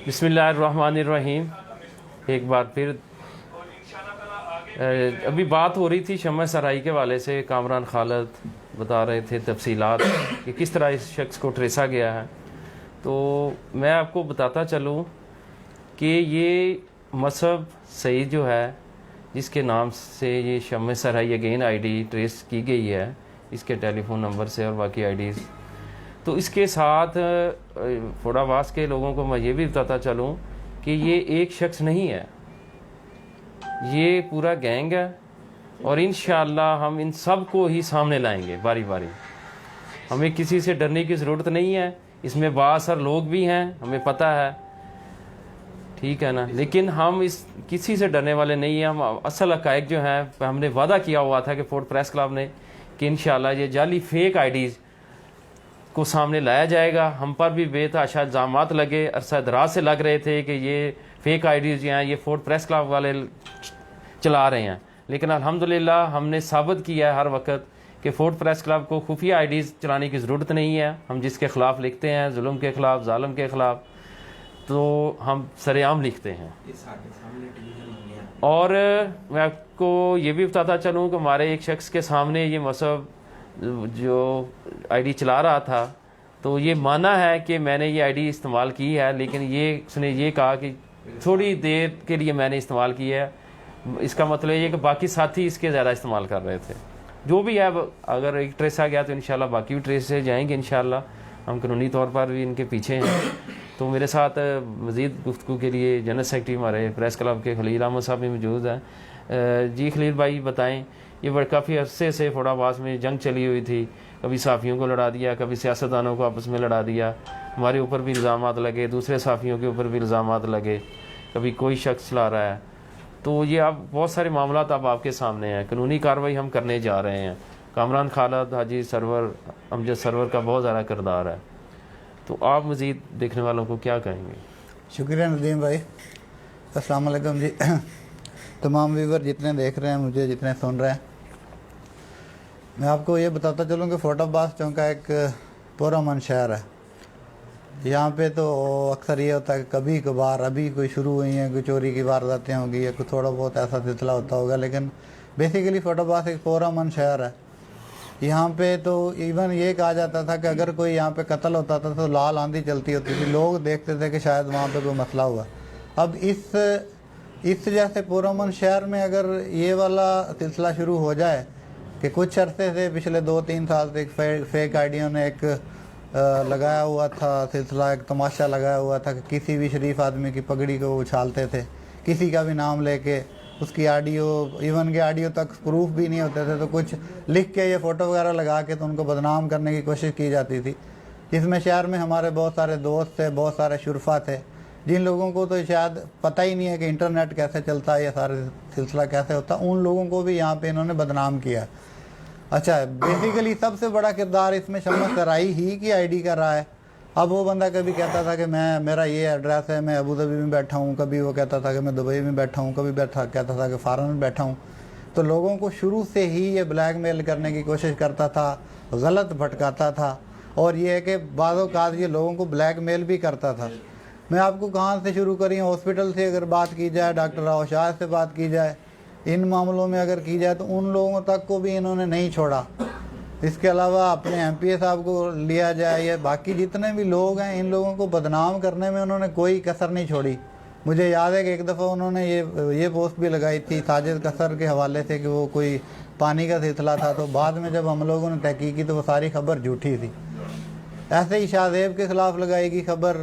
बिस्मिल्लाहिर्रहमानिर्रहीम। एक बार फिर अभी बात हो रही थी शम्मा सराई के वाले से। कामरान खालिद बता रहे थे तफसीलात कि किस तरह इस शख्स को ट्रेसा गया है। तो मैं आपको बताता चलूँ कि ये मसहब सईद जो है, जिसके नाम से ये शम्मा सराई अगेन आईडी ट्रेस की गई है, इसके टेलीफोन नंबर से और बाकी आईडीज़, तो इसके साथ फोड़ावास के लोगों को मैं ये भी बताता चलूँ कि ये एक शख्स नहीं है, ये पूरा गैंग है। और इंशाअल्लाह हम इन सब को ही सामने लाएंगे बारी बारी। हमें किसी से डरने की ज़रूरत नहीं है। इसमें बासर लोग भी हैं, हमें पता है, ठीक है ना। लेकिन हम इस किसी से डरने वाले नहीं हैं। हम असल हक़ाइक़ जो हैं, हमने वादा किया हुआ था कि फोर्ट प्रेस क्लब ने कि इंशाअल्लाह ये जाली फेक आईडीज़ को सामने लाया जाएगा। हम पर भी बेतहाशा इल्ज़ामात लगे, अरसा दराज से लग रहे थे कि ये फेक आईडीज़ जो हैं ये फोर्ट प्रेस क्लब वाले चला रहे हैं। लेकिन अल्हम्दुलिल्लाह हमने साबित किया है हर वक्त कि फोर्ट प्रेस क्लब को खुफिया आईडीज़ चलाने की ज़रूरत नहीं है। हम जिसके ख़िलाफ़ लिखते हैं, जुल्म के ख़िलाफ़, जालिम के ख़िलाफ़, तो हम सरेआम लिखते हैं। और मैं आपको ये भी बताता चलूँ कि हमारे एक शख्स के सामने ये मसहब जो आईडी चला रहा था, तो ये माना है कि मैंने ये आईडी इस्तेमाल की है, लेकिन ये उसने ये कहा कि थोड़ी देर के लिए मैंने इस्तेमाल की है। इसका मतलब ये कि बाकी साथी इसके ज़्यादा इस्तेमाल कर रहे थे। जो भी है, अगर एक ट्रेस आ गया तो इंशाल्लाह बाकी भी ट्रेस से जाएंगे इंशाल्लाह। हम कानूनी तौर पर भी इनके पीछे हैं। तो मेरे साथ मज़ीद गुफ्तगू के लिए जनरल सेक्रेटरी हमारे प्रेस क्लब के खलील अहमद साहब भी मौजूद हैं। जी खलील भाई बताएँ, ये काफ़ी अरसे से फोड़ावास में जंग चली हुई थी। कभी साफ़ियों को लड़ा दिया, कभी सियासतदानों को आपस में लड़ा दिया, हमारे ऊपर भी इल्ज़ामात लगे, दूसरे साफ़ियों के ऊपर भी इल्ज़ामात लगे, कभी कोई शख्स चला रहा है। तो ये आप बहुत सारे मामला अब आपके सामने हैं। कानूनी कार्रवाई हम करने जा रहे हैं। कामरान खालिद, हाजी सरवर, अमजद सरवर का बहुत ज़्यादा किरदार है। तो आप मज़ीद देखने वालों को क्या कहेंगे? शुक्रिया नदीम भाई। अस्सलाम वालेकुम जी। तमाम व्यूवर जितने देख रहे हैं, मुझे जितने सुन रहे हैं, मैं आपको ये बताता चलूँ कि फोर्ट चौंका एक पुरअमन शहर है। यहाँ पे तो अक्सर ये होता है कि कभी कभार अभी कोई शुरू हुई हैं, कोई चोरी की वारदातें होंगी या कुछ थोड़ा बहुत ऐसा सिलसिला होता होगा, लेकिन बेसिकली फोर्ट एक पुरअमन शहर है। यहाँ पे तो इवन ये कहा जाता था कि अगर कोई यहाँ पे कत्ल होता था तो लाल आंधी चलती होती थी, लोग देखते थे कि शायद वहाँ पे कोई मसला हुआ। अब इस जैसे पुरअमन शहर में अगर ये वाला सिलसिला शुरू हो जाए कि कुछ अरसे से पिछले 2-3 साल से एक फेक आईडियों ने एक लगाया हुआ था सिलसिला, एक तमाशा लगाया हुआ था कि किसी भी शरीफ आदमी की पगड़ी को उछालते थे, किसी का भी नाम लेके उसकी ऑडियो, इवन के ऑडियो तक प्रूफ भी नहीं होते थे, तो कुछ लिख के ये फ़ोटो वगैरह लगा के तो उनको बदनाम करने की कोशिश की जाती थी। इसमें शहर में हमारे बहुत सारे दोस्त थे, बहुत सारे शुरफा थे, जिन लोगों को तो शायद पता ही नहीं है कि इंटरनेट कैसे चलता है या सारे सिलसिला कैसे होता, उन लोगों को भी यहाँ पे इन्होंने बदनाम किया। अच्छा, बेसिकली सबसे बड़ा किरदार इसमें शम्मा सराई ही की आईडी कर रहा है। अब वो बंदा कभी कहता था कि मेरा ये एड्रेस है, मैं अबू धाबी में बैठा हूँ, कभी वो कहता था कि मैं दुबई में बैठा हूँ, कभी कहता था कि फ़ॉरेन में बैठा हूँ। तो लोगों को शुरू से ही ये ब्लैकमेल करने की कोशिश करता था, गलत भटकाता था, और ये है कि बाज़ औक़ात ये लोगों को ब्लैकमेल भी करता था। मैं आपको कहाँ से शुरू करी, हॉस्पिटल से अगर बात की जाए, डॉक्टर रावशाह से बात की जाए, इन मामलों में अगर की जाए तो उन लोगों तक को भी इन्होंने नहीं छोड़ा। इसके अलावा अपने MPA साहब को लिया जाए या बाकी जितने भी लोग हैं, इन लोगों को बदनाम करने में उन्होंने कोई कसर नहीं छोड़ी। मुझे याद है कि एक दफ़ा उन्होंने ये पोस्ट भी लगाई थी साजिद कसर के हवाले से कि वो कोई पानी का सिलसिला था, तो बाद में जब हम लोगों ने तहकीक की तो वो सारी खबर झूठी थी। ऐसे ही शाहजेब के ख़िलाफ़ लगाएगी खबर,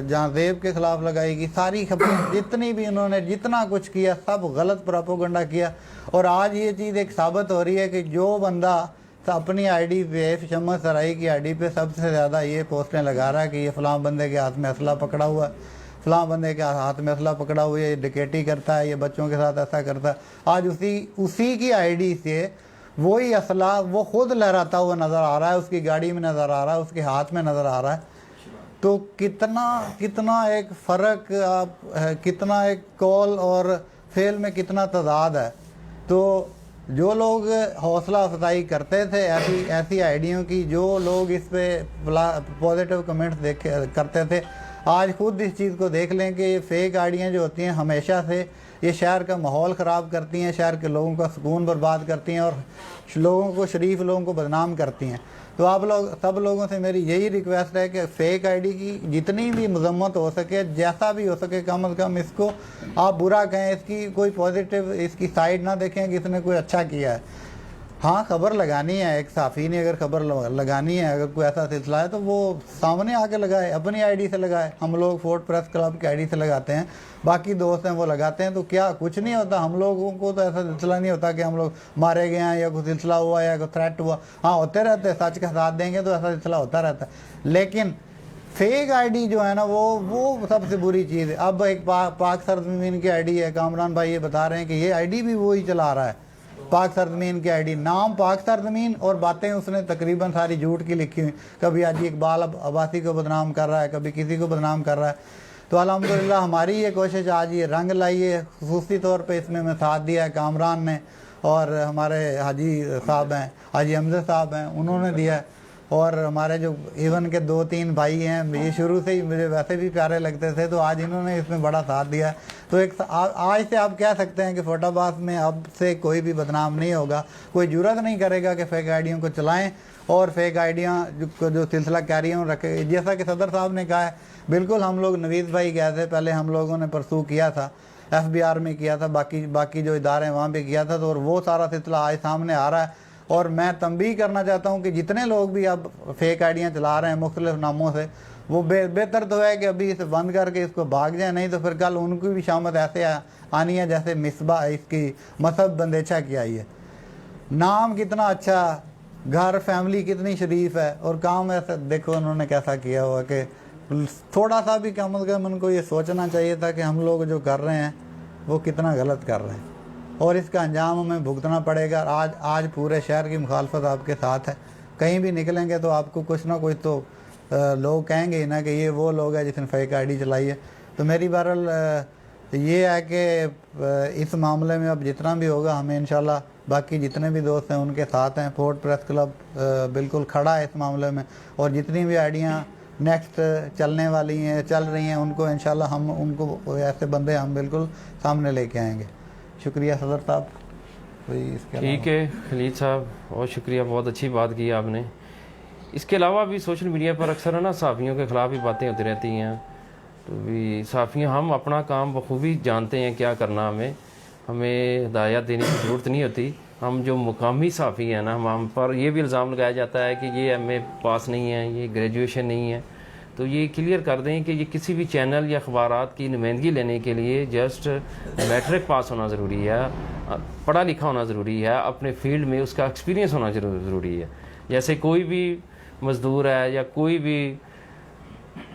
जहाँजेब के ख़िलाफ़ लगाएगी, सारी खबर जितनी भी उन्होंने जितना कुछ किया सब गलत प्रोपेगेंडा किया। और आज ये चीज़ एक साबित हो रही है कि जो बंदा अपनी आईडी पे, शम्मा सराई की आईडी पे सबसे ज़्यादा ये पोस्टें लगा रहा है कि ये फ़लाँ बंदे के हाथ में असला पकड़ा हुआ है, फ़लाँ बंदे के हाथ में असला पकड़ा हुआ है, ये डकैती करता है, ये बच्चों के साथ ऐसा करता है, आज उसी की आईडी से वही असला वो खुद लहराता हुआ नज़र आ रहा है, उसकी गाड़ी में नज़र आ रहा है, उसके हाथ में नज़र आ रहा है। तो कितना एक फ़र्क आप कितना एक कॉल और फेल में कितना तजाद है। तो जो लोग हौसला अफजाई करते थे ऐसी आइडियों की, जो लोग इस पे पॉजिटिव कमेंट्स करते थे, आज खुद इस चीज़ को देख लें कि ये फेक आइडियाँ जो होती हैं हमेशा से ये शहर का माहौल ख़राब करती हैं, शहर के लोगों का सुकून बर्बाद करती हैं और लोगों को, शरीफ लोगों को बदनाम करती हैं। तो आप लोग, सब लोगों से मेरी यही रिक्वेस्ट है कि फ़ेक आईडी की जितनी भी मजम्मत हो सके, जैसा भी हो सके, कम अज़ कम इसको आप बुरा कहें, इसकी कोई पॉजिटिव इसकी साइड ना देखें कि इसने कोई अच्छा किया है। हाँ, खबर लगानी है, एक साफ़ी ने अगर खबर लगानी है, अगर कोई ऐसा सिलसिला है तो वो सामने आके लगाए, अपनी आईडी से लगाए। हम लोग फोर्ट प्रेस क्लब की आईडी से लगाते हैं, बाकी दोस्त हैं वो लगाते हैं, तो क्या कुछ नहीं होता। हम लोगों को तो ऐसा सिलसिला नहीं होता कि हम लोग मारे गए हैं या कोई सिलसिला हुआ या कोई थ्रेट हुआ। हाँ, होते रहते हैं, सच का साथ देंगे तो ऐसा सिलसिला होता रहता है। लेकिन फेक आईडी जो है ना, वो सबसे बुरी चीज़ है। अब एक पाक सरजमीन की आईडी है, कामरान भाई ये बता रहे हैं कि ये आईडी भी वही चला रहा है, पाक सरजमीन की आईडी, नाम पाक सरजमीन और बातें उसने तकरीबन सारी झूठ की लिखी हुई। कभी हाजी इकबाल अब्बासी को बदनाम कर रहा है, कभी किसी को बदनाम कर रहा है। तो अल्हम्दुलिल्लाह हमारी ये कोशिश आज ये रंग लाई है, खुसूसी तौर पे इसमें मैं साथ दिया है कामरान ने, और हमारे हाजी साहब हैं, हाजी हमजा साहब हैं, उन्होंने दिया है, और हमारे जो इवन के 2-3 भाई हैं, ये शुरू से ही मुझे वैसे भी प्यारे लगते थे, तो आज इन्होंने इसमें बड़ा साथ दिया है। तो एक आज से आप कह सकते हैं कि फोटाबाज में अब से कोई भी बदनाम नहीं होगा, कोई जुर्रत नहीं करेगा कि फ़ेक आइडियों को चलाएं और फेक आइडियाँ जो सिलसिला कैरी ऑन रखे। जैसा कि सदर साहब ने कहा है, बिल्कुल हम लोग नवीद भाई गए थे, पहले हम लोगों ने परसू किया था, FBR में किया था, बाकी जो इदारे हैं वहाँ पे किया था, तो और वो सारा सिलसिला आज सामने आ रहा है। और मैं तंबीह करना चाहता हूँ कि जितने लोग भी अब फेक आइडियाँ चला रहे हैं मुख्तलिफ नामों से, वो बेहतर तो है कि अभी इसे बंद करके इसको भाग जाए, नहीं तो फिर कल उनकी भी शामत ऐसे आनी है जैसे मिसबा इसकी मसहब बंदेछा की आई है। नाम कितना अच्छा, घर फैमिली कितनी शरीफ है, और काम ऐसा देखो उन्होंने कैसा किया हुआ कि थोड़ा सा भी कम अज़ कम उनको ये सोचना चाहिए था कि हम लोग जो कर रहे हैं वो कितना गलत कर रहे हैं, और इसका अंजाम हमें भुगतना पड़ेगा। आज पूरे शहर की मुखालफत आपके साथ है, कहीं भी निकलेंगे तो आपको कुछ ना कुछ तो लोग कहेंगे ही ना कि ये वो लोग हैं जिसने फेक आईडी चलाई है। तो मेरी बहरहाल ये है कि इस मामले में अब जितना भी होगा हमें इंशाल्लाह, बाकी जितने भी दोस्त हैं उनके साथ हैं, फोर्ट प्रेस क्लब बिल्कुल खड़ा है इस मामले में, और जितनी भी आइडियाँ नेक्स्ट चलने वाली हैं, चल रही हैं, उनको इंशाल्लाह हम उनको ऐसे बंदे हम बिल्कुल सामने लेके आएंगे। शुक्रिया सदर साहब। ठीक है खलील साहब, बहुत शुक्रिया, बहुत अच्छी बात की आपने। इसके अलावा भी सोशल मीडिया पर अक्सर है ना सहाफ़ियों के ख़िलाफ़ भी बातें होती रहती हैं, तो भी सहाफ़ी हम अपना काम बखूबी जानते हैं क्या करना, हमें हिदायत देने की ज़रूरत नहीं होती। हम जो मुकामी सहाफ़ी हैं ना, हम पर ये भी इल्ज़ाम लगाया जाता है कि ये MA पास नहीं है, ये ग्रेजुएशन नहीं है। तो ये क्लियर कर दें कि ये किसी भी चैनल या अखबारात की नुमाइंदगी लेने के लिए जस्ट मैट्रिक पास होना ज़रूरी है, पढ़ा लिखा होना ज़रूरी है, अपने फील्ड में उसका एक्सपीरियंस होना ज़रूरी है। जैसे कोई भी मज़दूर है या कोई भी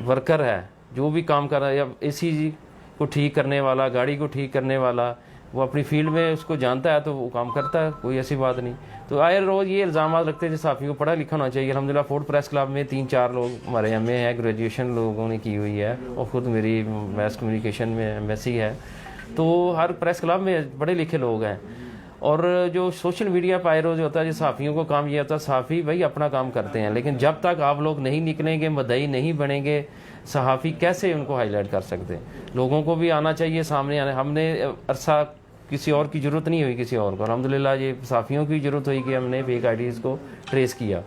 वर्कर है जो भी काम कर रहा है, या AC को ठीक करने वाला, गाड़ी को ठीक करने वाला, वो अपनी फील्ड में उसको जानता है तो वो काम करता है, कोई ऐसी बात नहीं। तो आए रोज़ ये इल्ज़ाम रखते हैं सहाफ़ी को पढ़ा लिखा होना चाहिए। अल्हम्दुलिल्लाह फोर्ट प्रेस क्लब में 3-4 लोग हमारे MA है, ग्रेजुएशन लोगों ने की हुई है, और ख़ुद मेरी मैस कम्युनिकेशन में MSc है। तो हर प्रेस क्लब में पढ़े लिखे लोग हैं। और जो सोशल मीडिया पर आए रोज़ होता है, जो सहाफ़ियों को काम ये होता है, सहाफ़ी भाई अपना काम करते हैं, लेकिन जब तक आप लोग नहीं निकलेंगे, मदई नहीं बनेंगे, सहाफ़ी कैसे उनको हाईलाइट कर सकते हैं। लोगों को भी आना चाहिए सामने आने। हमने अरसा किसी और की ज़रूरत नहीं हुई किसी और को, अल्हम्दुलिल्लाह ये सहाफ़ियों की ज़रूरत हुई कि हमने फेक आईडीज़ को ट्रेस किया।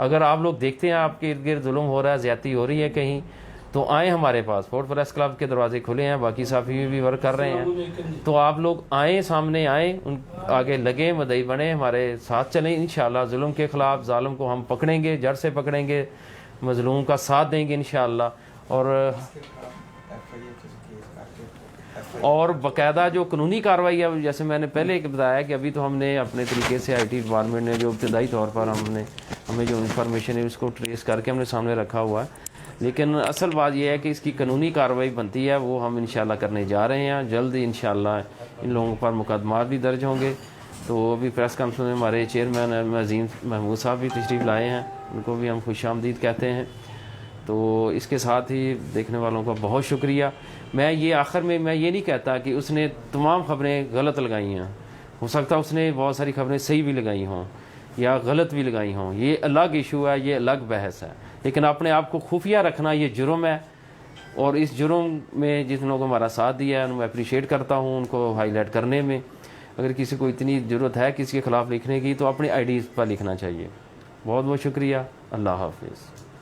अगर आप लोग देखते हैं आपके इर्द गिर्द जुल्म हो रहा है, ज़्यादती हो रही है कहीं, तो आएँ हमारे पास, फोर्ट प्रेस क्लब के दरवाजे खुले हैं, बाकी सहाफ़ी भी वर्क कर रहे हैं। तो आप लोग आएँ, सामने आएँ, उन आगे लगे, मदई बने, हमारे साथ चलें। इंशाअल्लाह जुल्म के ख़िलाफ़ जालिम को हम पकड़ेंगे, जड़ से पकड़ेंगे, मज़लूम का साथ देंगे इंशाअल्लाह। और बाकायदा जो कानूनी कार्रवाई है, जैसे मैंने पहले बताया कि अभी तो हमने अपने तरीके से IT डिपार्टमेंट ने जो इब्तदाई तौर पर हमें जो इन्फॉर्मेशन है उसको ट्रेस करके हमने सामने रखा हुआ है, लेकिन असल बात यह है कि इसकी कानूनी कार्रवाई बनती है, वो हम इंशाल्लाह करने जा रहे हैं। जल्द इंशाल्लाह इन लोगों पर मुकदमात भी दर्ज होंगे। तो अभी प्रेस कॉन्फ्रेंस में हमारे चेयरमैन अजीम महमूद साहब भी तशरीफ़ लाए हैं, उनको भी हम खुशामदीद कहते हैं। तो इसके साथ ही देखने वालों का बहुत शुक्रिया। मैं ये आखिर में मैं ये नहीं कहता कि उसने तमाम खबरें गलत लगाई हैं, हो सकता है उसने बहुत सारी खबरें सही भी लगाई हों या गलत भी लगाई हों, ये अलग इशू है, ये अलग बहस है। लेकिन अपने आप को खुफिया रखना ये जुर्म है, और इस जुर्म में जिन लोगों को हमारा साथ दिया है मैं अप्रिशिएट करता हूँ उनको हाईलाइट करने में। अगर किसी को इतनी ज़रूरत है किसी के ख़िलाफ़ लिखने की तो अपनी आईडीज़ पर लिखना चाहिए। बहुत बहुत शुक्रिया। अल्लाह हाफिज़।